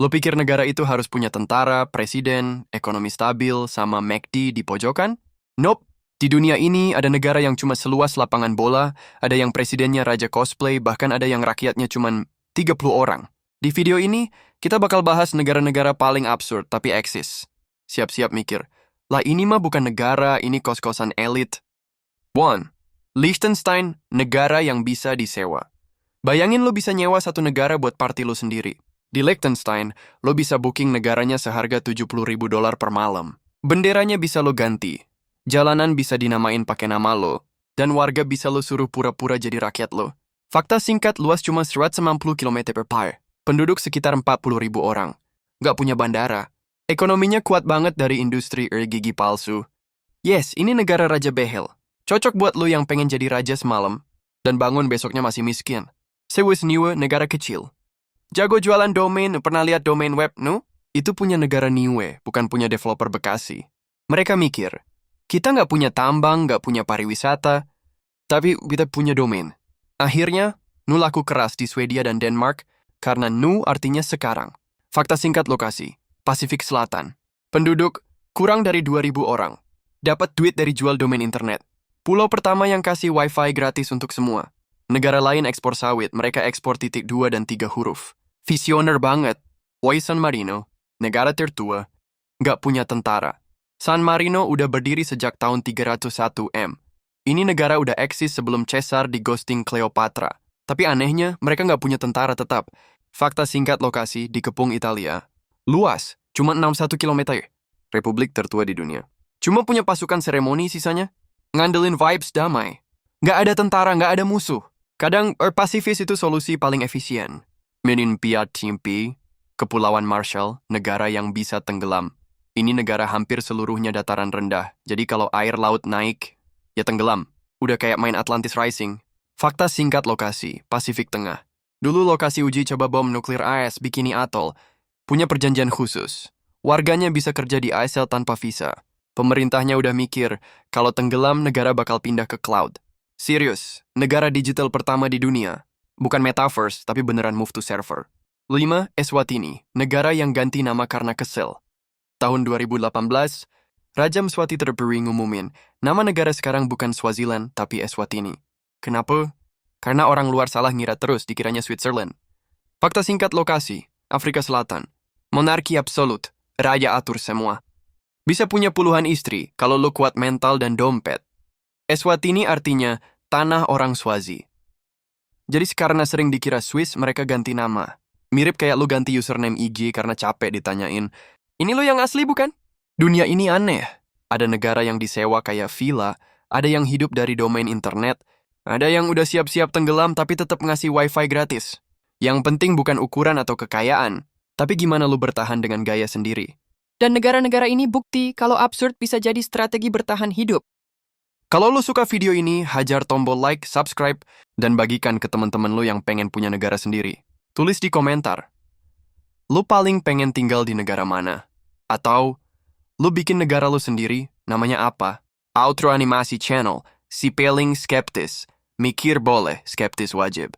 Lo pikir negara itu harus punya tentara, presiden, ekonomi stabil, sama McD di pojokan? Nope. Di dunia ini ada negara yang cuma seluas lapangan bola, ada yang presidennya raja cosplay, bahkan ada yang rakyatnya cuma 30 orang. Di video ini, kita bakal bahas negara-negara paling absurd tapi eksis. Siap-siap mikir, lah ini mah bukan negara, ini kos-kosan elit. 1. Liechtenstein, negara yang bisa disewa. Bayangin lo bisa nyewa satu negara buat party lo sendiri. Di Liechtenstein, lo bisa booking negaranya seharga $70.000 per malam. Benderanya bisa lo ganti. Jalanan bisa dinamain pakai nama lo. Dan warga bisa lo suruh pura-pura jadi rakyat lo. Fakta singkat, luas cuma 190 km per par. Penduduk sekitar 40.000 orang. Nggak punya bandara. Ekonominya kuat banget dari industri gigi palsu. Yes, ini negara Raja Behel. Cocok buat lo yang pengen jadi raja semalam. Dan bangun besoknya masih miskin. Swiss Niue, negara kecil. Jago jualan domain, pernah lihat domain web, no? Itu punya negara Niue, bukan punya developer Bekasi. Mereka mikir, kita nggak punya tambang, nggak punya pariwisata, tapi kita punya domain. Akhirnya, Nu laku keras di Swedia dan Denmark, karena Nu artinya sekarang. Fakta singkat lokasi, Pasifik Selatan. Penduduk, kurang dari 2.000 orang. Dapat duit dari jual domain internet. Pulau pertama yang kasih wifi gratis untuk semua. Negara lain ekspor sawit, mereka ekspor titik 2 dan 3 huruf. Visioner banget. San Marino, negara tertua, nggak punya tentara. San Marino udah berdiri sejak tahun 301 M. Ini negara udah eksis sebelum Caesar di ghosting Cleopatra. Tapi anehnya, mereka nggak punya tentara tetap. Fakta singkat lokasi, dikepung Italia. Luas, cuma 61 km. Republik tertua di dunia. Cuma punya pasukan seremoni sisanya. Ngandelin vibes damai. Nggak ada tentara, nggak ada musuh. Kadang pasifis itu solusi paling efisien. Timpi, Kepulauan Marshall, negara yang bisa tenggelam. Ini negara hampir seluruhnya dataran rendah, jadi kalau air laut naik, ya tenggelam. Udah kayak main Atlantis Rising. Fakta singkat lokasi, Pasifik Tengah. Dulu lokasi uji coba bom nuklir AS, Bikini Atoll, punya perjanjian khusus. Warganya bisa kerja di ASL tanpa visa. Pemerintahnya udah mikir, kalau tenggelam negara bakal pindah ke cloud. Serius, negara digital pertama di dunia. Bukan metaverse, tapi beneran move to server. 5. Eswatini, negara yang ganti nama karena kesel. Tahun 2018, Raja Mswati terpilih ngumumin, nama negara sekarang bukan Swaziland, tapi Eswatini. Kenapa? Karena orang luar salah ngira terus dikiranya Switzerland. Fakta singkat lokasi, Afrika Selatan. Monarki absolut, raja atur semua. Bisa punya puluhan istri kalau lo kuat mental dan dompet. Eswatini artinya tanah orang Swazi. Jadi karena sering dikira Swiss, mereka ganti nama. Mirip kayak lu ganti username IG karena capek ditanyain, ini lo yang asli bukan? Dunia ini aneh. Ada negara yang disewa kayak villa, ada yang hidup dari domain internet, ada yang udah siap-siap tenggelam tapi tetap ngasih wifi gratis. Yang penting bukan ukuran atau kekayaan, tapi gimana lu bertahan dengan gaya sendiri. Dan negara-negara ini bukti kalau absurd bisa jadi strategi bertahan hidup. Kalau lo suka video ini, hajar tombol like, subscribe, dan bagikan ke teman-teman lo yang pengen punya negara sendiri. Tulis di komentar. Lo paling pengen tinggal di negara mana? Atau, lo bikin negara lo sendiri, namanya apa? Outro animasi channel, si Peling Skeptis. Mikir boleh, skeptis wajib.